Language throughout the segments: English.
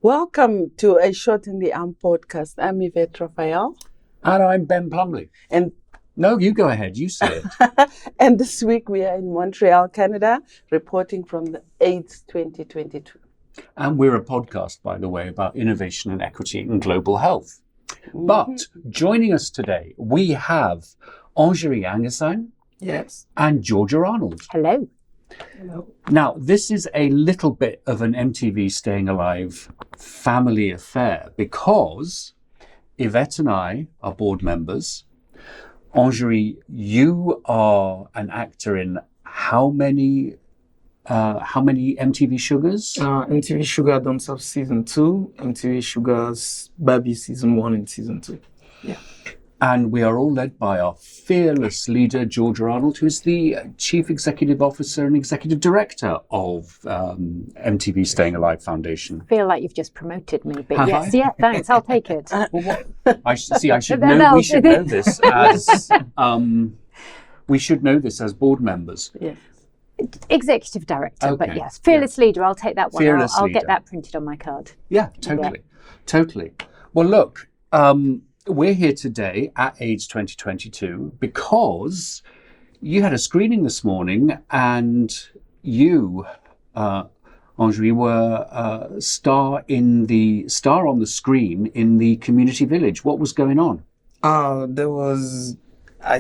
Welcome to a Shot in the Arm podcast. I'm Yvette Raphael. And I'm Ben Plumley. And no, you go ahead. You say it. and this week we are in Montreal, Canada, reporting from the AIDS 2022. And we're a podcast, by the way, about innovation and equity in global health. Mm-hmm. But joining us today, we have Angerie Angerstein. Yes. And Georgia Arnold. Hello. Hello. Now, this is a little bit of an MTV Staying Alive family affair because Yvette and I are board members. Angerie, you are an actor in how many MTV Shugas? MTV Shuga Dance Off Season 2, MTV Shuga Babi Season 1 and Season 2. Yeah. And we are all led by our fearless leader, Georgia Arnold, who is the Chief Executive Officer and Executive Director of MTV Staying Alive Foundation. I feel like you've just promoted me, but Have yes, I? yeah, thanks, I'll take it. Well, I should know. We should know this as we should know this as board members. Yes. Executive Director, Okay. but yes, fearless leader, I'll take that one. Fearless I'll leader. get that printed on my card. Yeah, totally. Well, look, we're here today at AIDS 2022 because you had a screening this morning and you, Angerie, were star on the screen in the community village. What was going on? I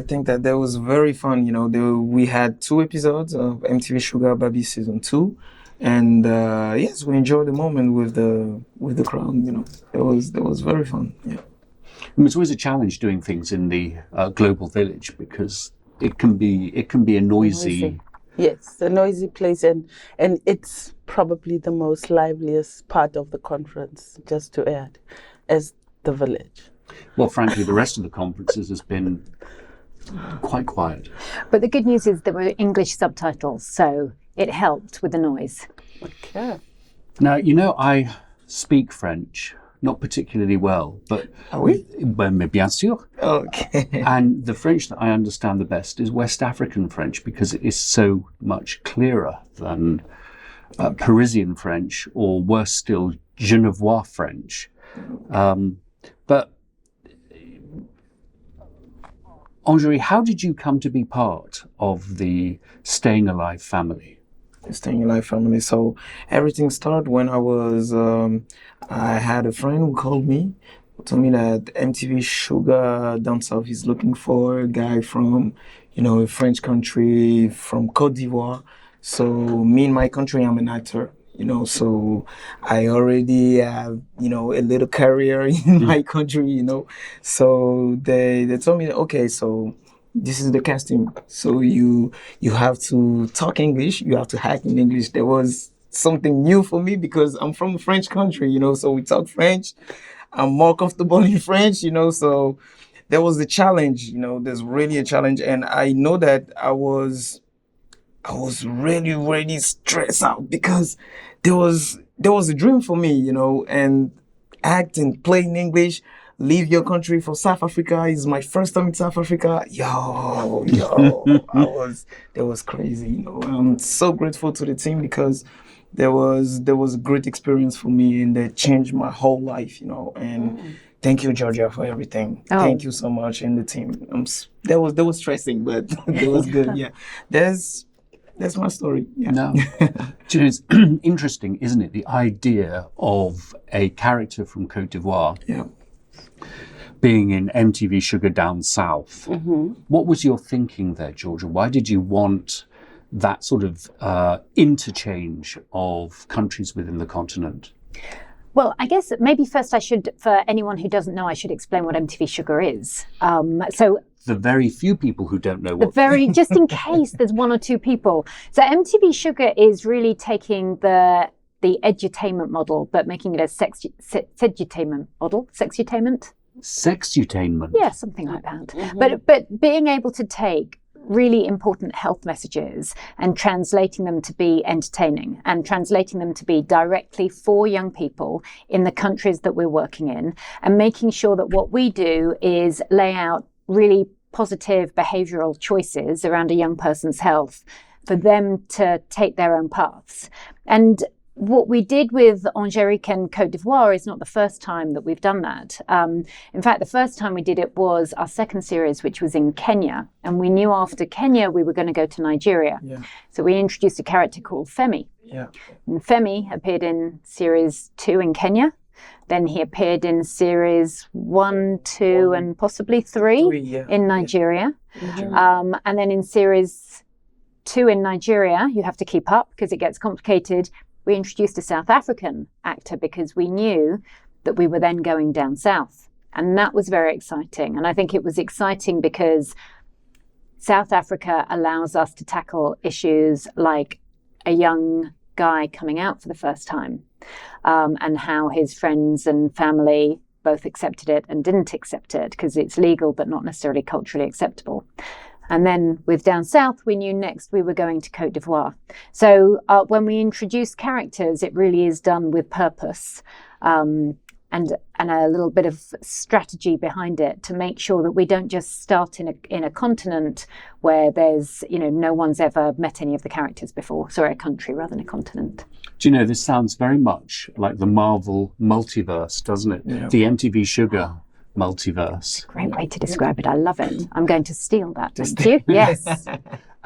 think that was very fun. You know, we had 2 episodes of MTV Shuga Babi Season 2. And yes, we enjoyed the moment with the crowd. You know, it was very fun. Yeah. I mean, it's always a challenge doing things in the global village because it can be a noisy. Yes, a noisy place, and it's probably the most liveliest part of the conference, just to add, as the village. Well, frankly, the rest of the conferences has been quite quiet. But the good news is there were English subtitles, so it helped with the noise. Okay. Now, you know, I speak French. Not particularly well, but oui? Mais bien sûr. Okay. And the French that I understand the best is West African French because it is so much clearer than Parisian French, or worse still, Genevois French. But Angerie, how did you come to be part of the Staying Alive family? Staying Alive family. So everything started when I had a friend who called me, who told me that MTV Shuga Dance Off is looking for a guy from, a French country, from Côte d'Ivoire. So me in my country, I'm an actor, so I already have, a little career in my country, So they told me, okay, so this is the casting. So you have to talk English. You have to act in English. There was something new for me because I'm from a French country, so we talk French. I'm more comfortable in French, so there was the challenge, there's really a challenge. And I know that I was really, really stressed out because there was a dream for me, and act and play in English. Leave your country for South Africa. It's my first time in South Africa. Yo, that was crazy. I'm so grateful to the team because there was a great experience for me and that changed my whole life, and thank you, Georgia, for everything. Oh. Thank you so much, and the team. That was stressing, but it was good. Yeah, that's my story. Yeah. No. Do you know, it's interesting, isn't it? The idea of a character from Côte d'Ivoire. Yeah. Being in MTV Shuga Down South. Mm-hmm. What was your thinking there, Georgia? Why did you want that sort of interchange of countries within the continent? Well, I guess maybe first I should, for anyone who doesn't know, I should explain what MTV Shuga is. So The very few people who don't know what... just in case there's 1 or 2 people. So MTV Shuga is really taking the edutainment model, but making it a sexutainment model. Sexutainment? Sexutainment? Yeah, something like that. Mm-hmm. But being able to take really important health messages and translating them to be entertaining and translating them to be directly for young people in the countries that we're working in, and making sure that what we do is lay out really positive behavioral choices around a young person's health for them to take their own paths. And what we did with Angélique and Côte d'Ivoire is not the first time that we've done that. In fact, the first time we did it was our second series, which was in Kenya. And we knew after Kenya, we were going to go to Nigeria. Yeah. So we introduced a character called Femi. Yeah. And Femi appeared in series 2 in Kenya. Then he appeared in series 1, 2, and possibly 3 in Nigeria. Yeah. And then in series 2 in Nigeria, you have to keep up because it gets complicated. We introduced a South African actor because we knew that we were then going down south. And that was very exciting. And I think it was exciting because South Africa allows us to tackle issues like a young guy coming out for the first time, and how his friends and family both accepted it and didn't accept it because it's legal but not necessarily culturally acceptable. And then with down south, we knew next we were going to Côte d'Ivoire. So when we introduce characters, it really is done with purpose, and a little bit of strategy behind it to make sure that we don't just start in a continent where there's, no one's ever met any of the characters before. Sorry, a country rather than a continent. Do you know, this sounds very much like the Marvel multiverse, doesn't it? Yeah. The MTV Shuga multiverse. Great way to describe it. I love it. I'm going to steal that. Thank you. Yes.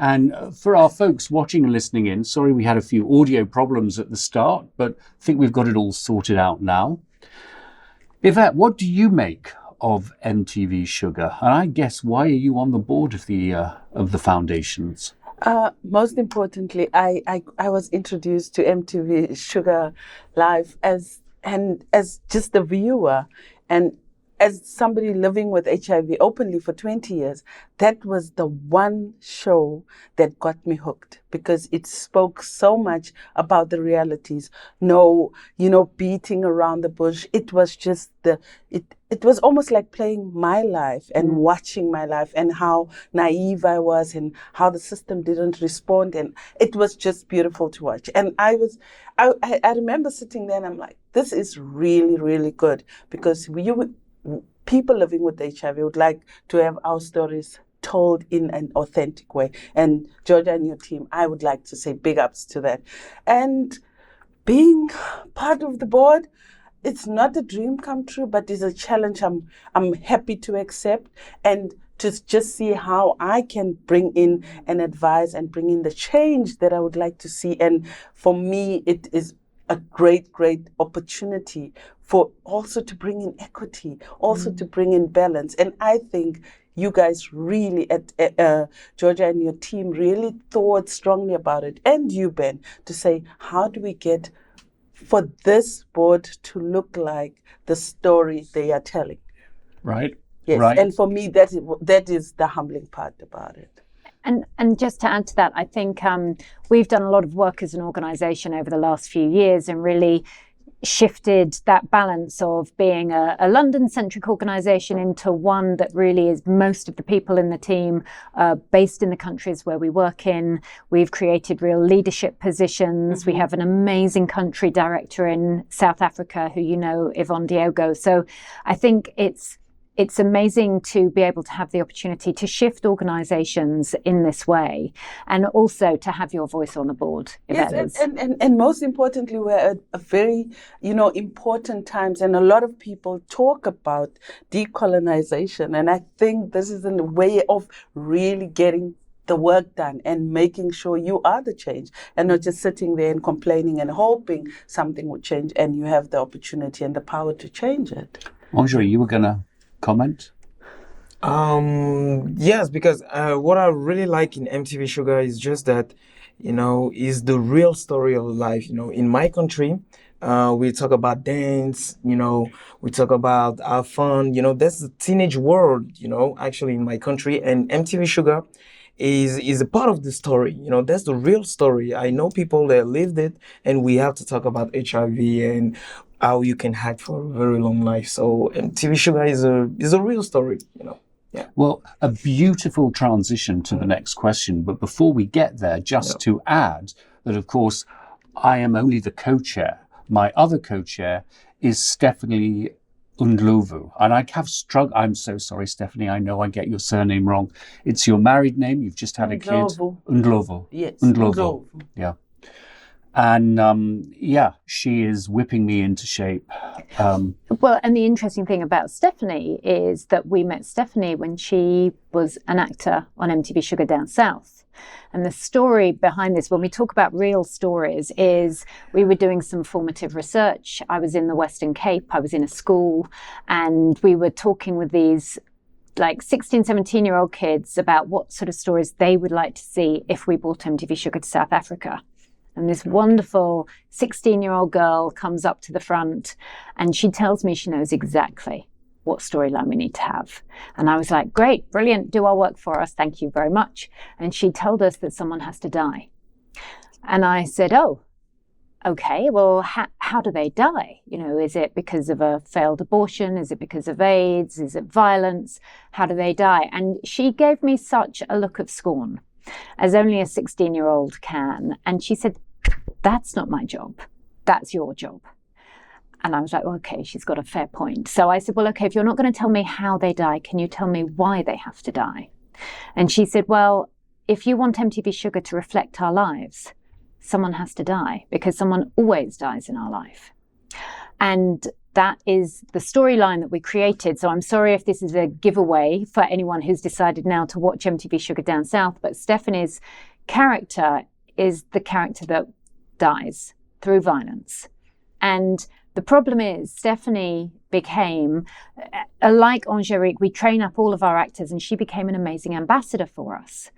And for our folks watching and listening in, sorry we had a few audio problems at the start, but I think we've got it all sorted out now. Yvette, what do you make of MTV Shuga? And I guess, why are you on the board of the foundations? Most importantly, I was introduced to MTV Shuga Live as just a viewer, and as somebody living with HIV openly for 20 years, that was the one show that got me hooked because it spoke so much about the realities. No, beating around the bush. It was just it was almost like playing my life and watching my life and how naive I was and how the system didn't respond. And it was just beautiful to watch. And I remember sitting there and I'm like, this is really, really good because people living with HIV would like to have our stories told in an authentic way. And Georgia and your team, I would like to say big ups to that. And being part of the board, it's not a dream come true, but it's a challenge I'm happy to accept and to just see how I can bring in and advise and bring in the change that I would like to see. And for me, it is a great, great opportunity for also to bring in equity, also to bring in balance. And I think you guys really, at Georgia and your team, really thought strongly about it. And you, Ben, to say, how do we get for this board to look like the story they are telling? Right. Yes. Right. And for me, that is the humbling part about it. And just to add to that, I think we've done a lot of work as an organisation over the last few years and really shifted that balance of being a London-centric organisation into one that really is most of the people in the team based in the countries where we work in. We've created real leadership positions. We have an amazing country director in South Africa who Yvonne Diogo. So I think it's amazing to be able to have the opportunity to shift organisations in this way and also to have your voice on the board. Yes, and most importantly, we're at a very, important times, and a lot of people talk about decolonization. And I think this is a way of really getting the work done and making sure you are the change and not just sitting there and complaining and hoping something will change and you have the opportunity and the power to change it. Angélique, you were going to comment? Yes, because what I really like in MTV Shuga is just that, is the real story of life. In my country, we talk about dance, we talk about our fun, that's the teenage world, actually in my country. And MTV Shuga is a part of the story. That's the real story. I know people that lived it, and we have to talk about HIV and how you can hide for a very long life. So MTV Shuga is a real story, Yeah. Well, a beautiful transition to the next question. But before we get there, just to add that, of course, I am only the co-chair. My other co-chair is Stephanie Ndlovu. And I have struggled. I'm so sorry, Stephanie. I know I get your surname wrong. It's your married name. You've just had a kid. Ndlovu. Ndlovu. Yes. Ndlovu. Yeah. And she is whipping me into shape. Well, and the interesting thing about Stephanie is that we met Stephanie when she was an actor on MTV Shuga Down South. And the story behind this, when we talk about real stories, is we were doing some formative research. I was in the Western Cape, I was in a school, and we were talking with these like 16, 17-year-old kids about what sort of stories they would like to see if we brought MTV Shuga to South Africa. And this wonderful 16-year-old girl comes up to the front and she tells me she knows exactly what storyline we need to have. And I was like, great, brilliant, do our work for us, thank you very much. And she told us that someone has to die. And I said, oh, okay, well, how do they die? You know, is it because of a failed abortion? Is it because of AIDS? Is it violence? How do they die? And she gave me such a look of scorn, as only a 16-year-old can. And she said, that's not my job. That's your job. And I was like, well, okay, she's got a fair point. So I said, well, okay, if you're not going to tell me how they die, can you tell me why they have to die? And she said, well, if you want MTV Shuga to reflect our lives, someone has to die, because someone always dies in our life. And that is the storyline that we created. So I'm sorry if this is a giveaway for anyone who's decided now to watch MTV Shuga Down South, but Stephanie's character is the character that dies through violence. And the problem is Stephanie became, like Angélique, we train up all of our actors, and she became an amazing ambassador for us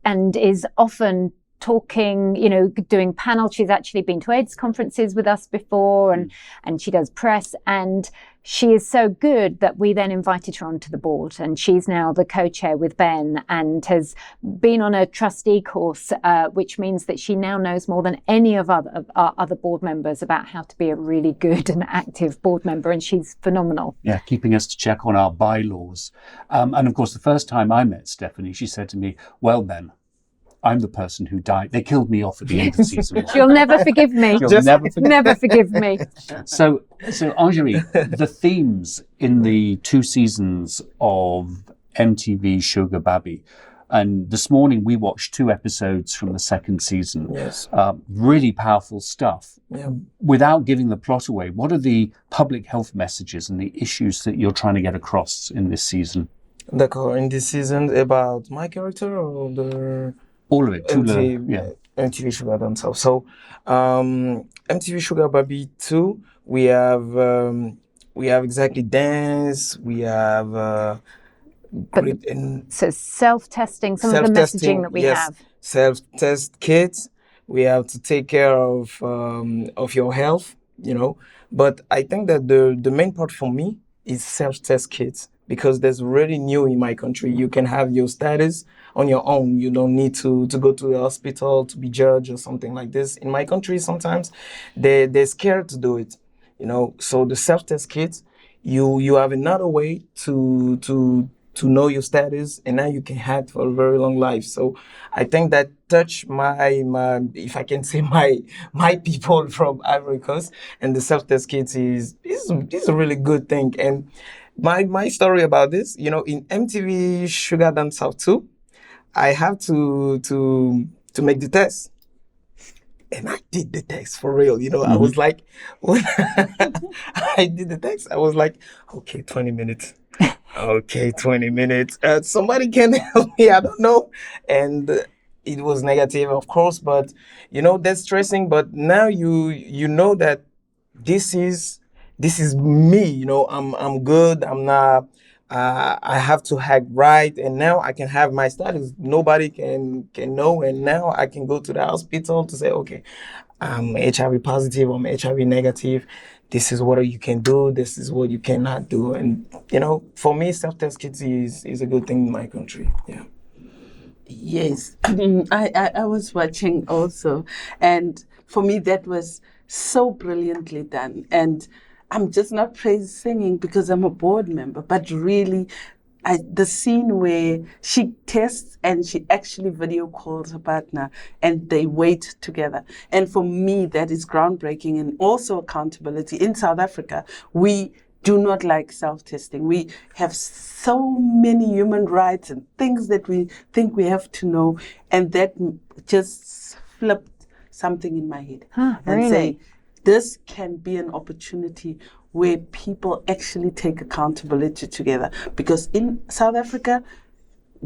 and is often talking, you know, doing panels. She's actually been to AIDS conferences with us before, and she does press, and she is so good that we then invited her onto the board, and she's now the co-chair with Ben and has been on a trustee course, which means that she now knows more than any of our other board members about how to be a really good and active board member, and she's phenomenal. Yeah, keeping us to check on our bylaws. And of course, the first time I met Stephanie, she said to me, well, Ben, I'm the person who died. They killed me off at the end of season 1. You'll never forgive me. Never forgive me. So Angélique, the themes in the 2 seasons of MTV Shuga Babi, and this morning we watched 2 episodes from the 2nd season. Yes. Really powerful stuff. Yeah. Without giving the plot away, what are the public health messages and the issues that you're trying to get across in this season? In this season, about my character or the... All of it. MTV Shuga Down South. So, MTV Shuga Babi 2, we have exactly dance. We have so self-testing. Some of the messaging that we have. Self-test kids. We have to take care of your health. You know, but I think that the main part for me is self-test kids, because there's really new in my country. You can have your status on your own. You don't need to go to the hospital to be judged or something like this. In my country, sometimes they're scared to do it, you know. So the self-test kits, you have another way to know your status, and now you can have for a very long life. So I think that touched my if I can say my people from Ivory Coast, and the self-test kits is a really good thing. And my story about this, you know, in MTV Shuga Down South 2, I have to make the test. And I did the test for real, you know. I was like, when I did the test, I was like, okay, 20 minutes. Okay, 20 minutes. Somebody can help me, I don't know. And it was negative, of course, but, you know, that's stressing. But now you know that this is me, you know. I'm good. I'm not. I have to act right, and now I can have my status. Nobody can know, and now I can go to the hospital to say, okay, I'm HIV positive, I'm HIV negative. This is what you can do. This is what you cannot do. And you know, for me, self-test kits is a good thing in my country. Yeah. Yes, I was watching also, and for me that was so brilliantly done. And I'm just not singing because I'm a board member, but really, the scene where she tests and she actually video calls her partner and they wait together. And for me, that is groundbreaking and also accountability. In South Africa, we do not like self-testing. We have so many human rights and things that we think we have to know, and that just flipped something in my head Huh, and really? say, this can be an opportunity where people actually take accountability together. Because in South Africa,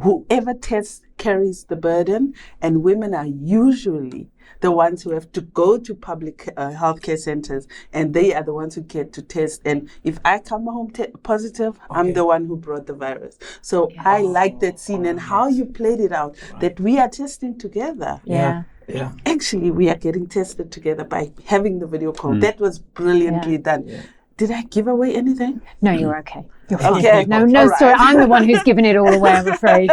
whoever tests carries the burden, and women are usually the ones who have to go to public healthcare centers, and they are the ones who get to test. And if I come home positive, I'm the one who brought the virus. So I like that scene and how you played it out, that we are testing together. Yeah. Actually, we are getting tested together by having the video call. That was brilliantly done. Did I give away anything? No, you're okay. You're fine. Okay. No, All right. sorry. I'm the one who's given it all away, I'm afraid.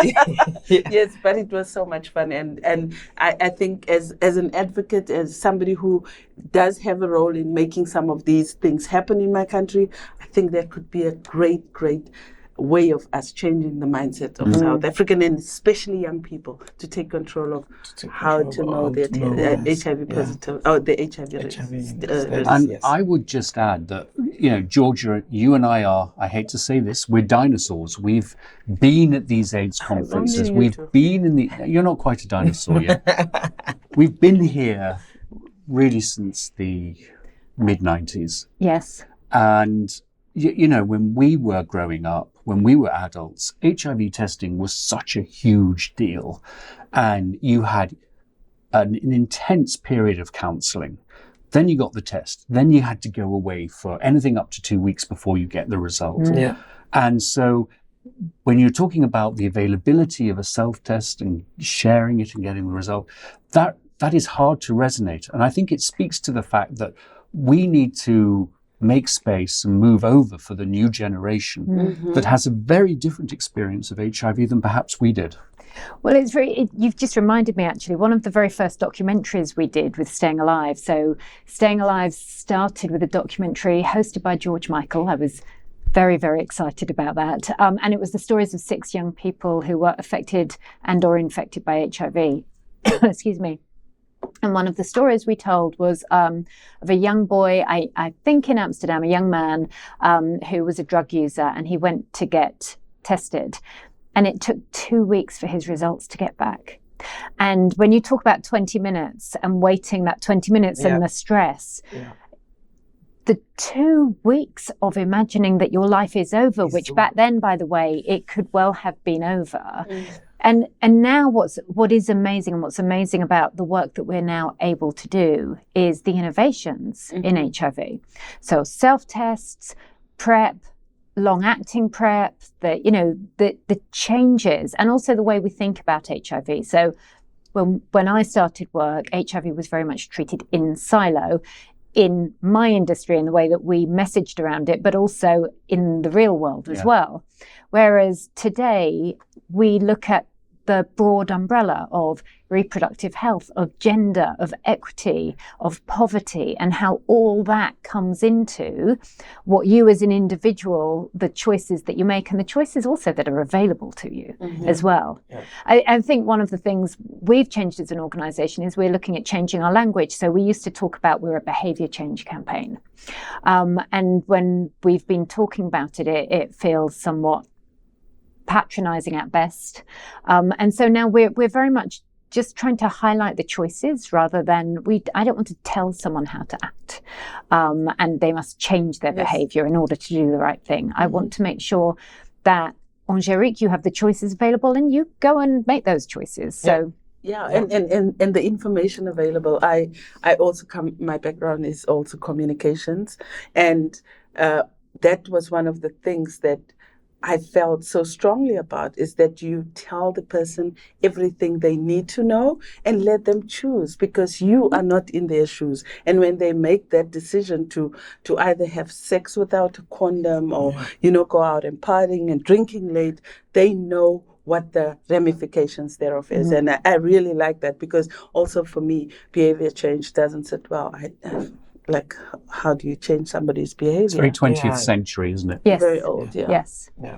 Yes, but it was so much fun, and I think as an advocate, as somebody who does have a role in making some of these things happen in my country, I think that could be a great way of us changing the mindset of South African and especially young people to take control of how to know their HIV positive or the HIV risk. And I would just add that, Georgia, you and I are, I hate to say this, we're dinosaurs. We've been at these AIDS conferences. We've been in you're not quite a dinosaur yet. We've been here really since the mid-90s. Yes. And when we were growing up, when we were adults, HIV testing was such a huge deal. And you had an intense period of counselling. Then you got the test. Then you had to go away for anything up to 2 weeks before you get the result. Yeah. And so when you're talking about the availability of a self-test and sharing it and getting the result, that is hard to resonate. And I think it speaks to the fact that we need to make space and move over for the new generation that has a very different experience of HIV than perhaps we did. Well, you've just reminded me, actually, one of the very first documentaries we did with Staying Alive. So Staying Alive started with a documentary hosted by George Michael. I was very, very excited about that. And it was the stories of 6 young people who were affected and or infected by HIV. Excuse me. And one of the stories we told was of a young boy, I think in Amsterdam, a young man who was a drug user, and he went to get tested. And it took 2 weeks for his results to get back. And when you talk about 20 minutes and waiting that 20 minutes and the stress, the 2 weeks of imagining that your life is over, which back then, by the way, it could well have been over. And now what is amazing, and what's amazing about the work that we're now able to do is the innovations in HIV. So self-tests, PrEP, long-acting PrEP, the changes, and also the way we think about HIV. So when I started work, HIV was very much treated in silo in my industry in the way that we messaged around it, but also in the real world as well. Whereas today we look at the broad umbrella of reproductive health, of gender, of equity, of poverty, and how all that comes into what you as an individual, the choices that you make, and the choices also that are available to you as well. I think one of the things we've changed as an organisation is we're looking at changing our language. So we used to talk about we're a behaviour change campaign. And when we've been talking about it, it feels somewhat patronising at best. And so now we're very much just trying to highlight the choices rather than I don't want to tell someone how to act and they must change their behaviour in order to do the right thing. I want to make sure that Angélique, you have the choices available and you go and make those choices. So and the information available. I also my background is also communications, and that was one of the things that I felt so strongly about, is that you tell the person everything they need to know and let them choose, because you are not in their shoes. And when they make that decision to either have sex without a condom or, go out and partying and drinking late, they know what the ramifications thereof is. And I really like that, because also for me, behavior change doesn't sit well. Like, how do you change somebody's behavior? It's very 20th century, isn't it? Yes. Very old, Yes. Yeah.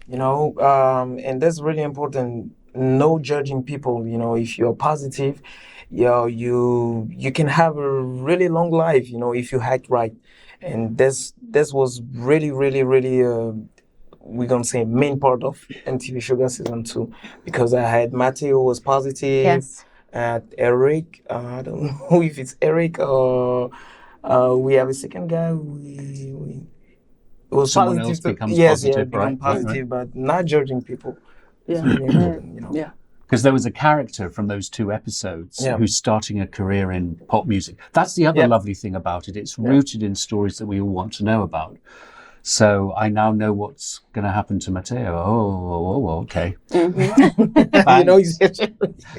And that's really important. No judging people. If you're positive, you can have a really long life, if you act right. And this was really, really, really, we're going to say main part of MTV Shuga Season 2, because I had Matthew who was positive. Yes. at Eric. I don't know if it's Eric or we have a second guy. We it was Someone positive. else becomes Yes, yeah, positive, become right? positive, but not judging people. It's Yeah. really important, you know. Yeah. Because there was a character from those 2 episodes Yeah. who's starting a career in pop music. That's the other Yeah. lovely thing about it. It's rooted in stories that we all want to know about. So I now know what's going to happen to Matteo. Okay. You know,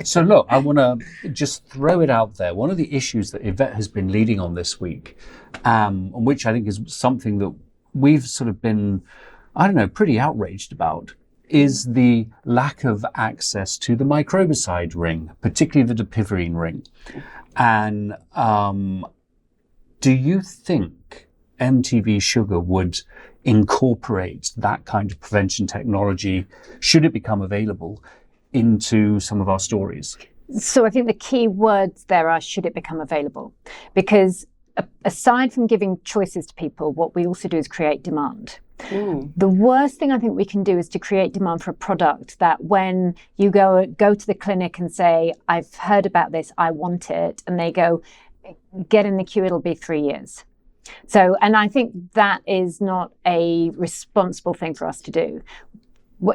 So look, I want to just throw it out there. One of the issues that Yvette has been leading on this week, which I think is something that we've sort of been, I don't know, pretty outraged about, is the lack of access to the microbicide ring, particularly the dapivirine ring. And do you think MTV Shuga would incorporate that kind of prevention technology, should it become available, into some of our stories? So I think the key words there are, should it become available? Because aside from giving choices to people, what we also do is create demand. The worst thing I think we can do is to create demand for a product that when you go to the clinic and say, I've heard about this, I want it, and they go, get in the queue, it'll be 3 years. So, and I think that is not a responsible thing for us to do.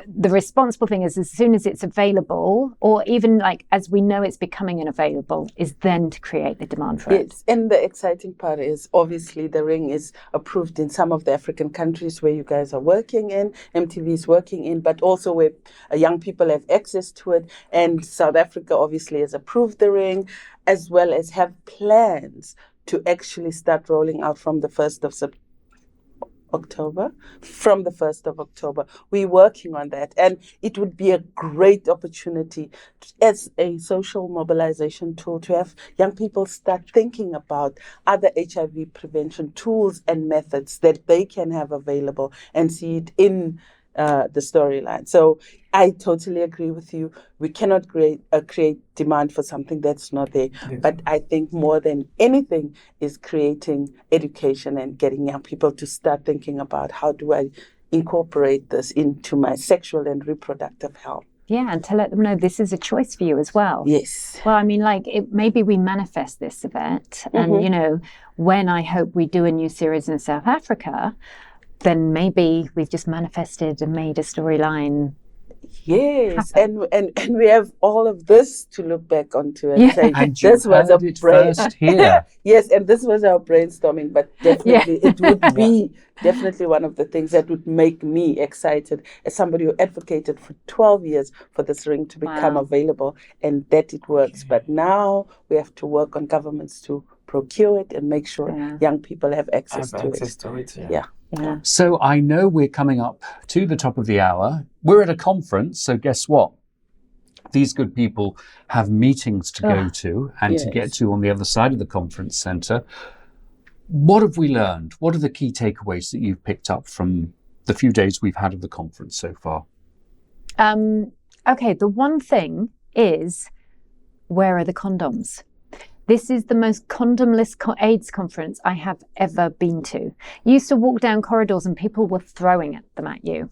The responsible thing is, as soon as it's available, or even like as we know it's becoming unavailable, is then to create the demand for it. Yes, and the exciting part is obviously the ring is approved in some of the African countries where you guys are working in, MTV is working in, but also where young people have access to it. And South Africa obviously has approved the ring, as well as have plans to actually start rolling out from the 1st of October. From the 1st of October. We're working on that. And it would be a great opportunity as a social mobilization tool to have young people start thinking about other HIV prevention tools and methods that they can have available and see it in the storyline. So I totally agree with you. We cannot create demand for something that's not there. Yes. But I think more than anything is creating education and getting young people to start thinking about how do I incorporate this into my sexual and reproductive health. Yeah, and to let them know this is a choice for you as well. Yes. Well, I mean, maybe we manifest this, Yvette, and, you know, when I hope we do a new series in South Africa, then maybe we've just manifested and made a storyline. Yes, and we have all of this to look back onto and say, And this was a first here. Yes, and this was our brainstorming, but definitely it would be definitely one of the things that would make me excited as somebody who advocated for 12 years for this ring to become available and that it works. But now we have to work on governments to procure it and make sure young people have access to it. Yeah. So I know we're coming up to the top of the hour. We're at a conference, so guess what? These good people have meetings to go to and to get to on the other side of the conference centre. What have we learned? What are the key takeaways that you've picked up from the few days we've had of the conference so far? Okay, the one thing is, where are the condoms? This is the most condomless AIDS conference I have ever been to. You used to walk down corridors and people were throwing them at you.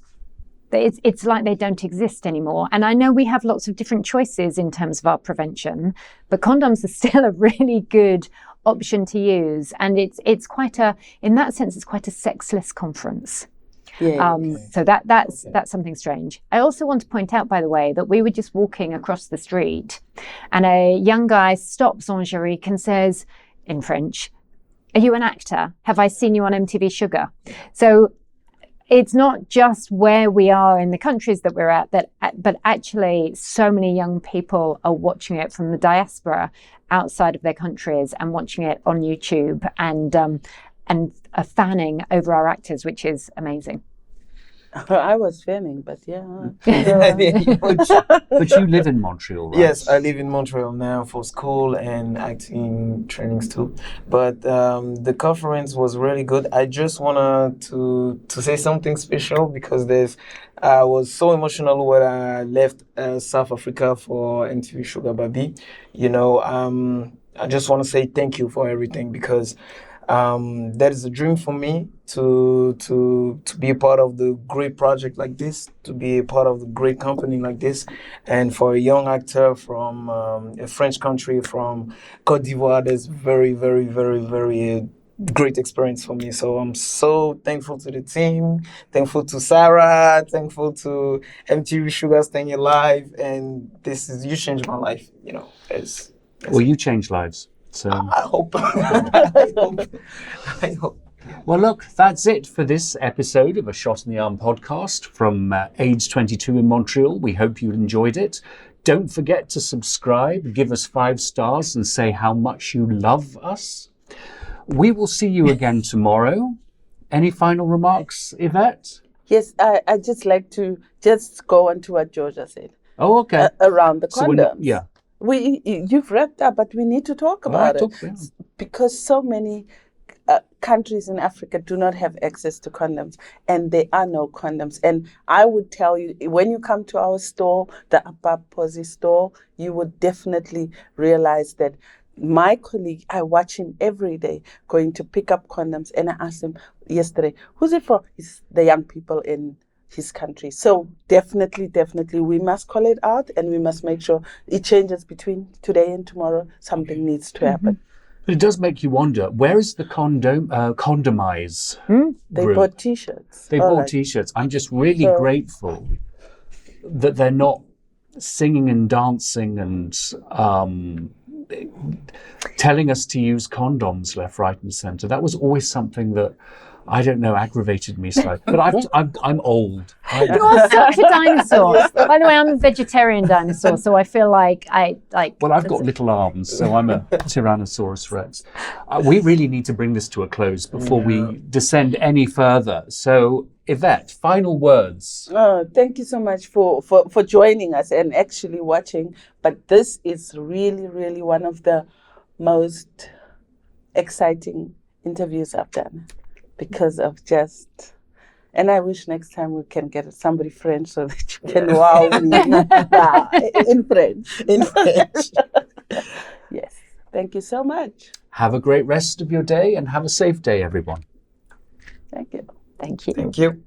It's like they don't exist anymore. And I know we have lots of different choices in terms of our prevention, but condoms are still a really good option to use. And it's quite in that sense, it's quite a sexless conference. So that's something strange. I also want to point out, by the way, that we were just walking across the street and a young guy stops Angelique and says in French, "Are you an actor? Have I seen you on MTV Shuga?" So it's not just where we are in the countries that we're at, but actually so many young people are watching it from the diaspora outside of their countries and watching it on YouTube and are fanning over our actors, which is amazing. I was fanning, but But you live in Montreal, right? Yes, I live in Montreal now for school and acting trainings too. But the conference was really good. I just wanted to say something special because I was so emotional when I left South Africa for MTV Shuga Babi. You know, I just want to say thank you for everything because That is a dream for me to be a part of the great project like this, to be a part of the great company like this, and for a young actor from a French country, from Côte d'Ivoire, that's very, very, very, very great experience for me. So I'm so thankful to the team, thankful to Sarah, thankful to MTV Shuga Staying Alive, and you changed my life. Well, you change lives. So I hope. I hope. I hope. Well, look, that's it for this episode of a Shot in the Arm podcast from Age 22 in Montreal. We hope you enjoyed it. Don't forget to subscribe, give us 5 stars, and say how much you love us. We will see you again tomorrow. Any final remarks, Yvette? Yes, I just like to just go on to what Georgia said. Oh, okay. Around the So condoms. You've wrapped up, but we need to talk about it because so many countries in Africa do not have access to condoms, and there are no condoms. And I would tell you, when you come to our store, the Upper Posi store, you would definitely realize that my colleague, I watch him every day going to pick up condoms, and I asked him yesterday, who's it for? It's the young people in his country. So definitely, we must call it out, and we must make sure it changes between today and tomorrow. Something needs to happen. But it does make you wonder, where is the condomize They group? bought T-shirts. They bought T-shirts. I'm just really grateful that they're not singing and dancing and telling us to use condoms left, right, and centre. That was always something that, I don't know, aggravated me slightly. But I'm old. You are such a dinosaur. By the way, I'm a vegetarian dinosaur, so I feel like Well, I've got little arms, so I'm a Tyrannosaurus Rex. We really need to bring this to a close before we descend any further. So, Yvette, final words. Thank you so much for joining us and actually watching. But this is really, really one of the most exciting interviews I've done because of and I wish next time we can get somebody French so that you can wow me in French. In French. Yes. Thank you so much. Have a great rest of your day and have a safe day, everyone. Thank you. Thank you. Thank you.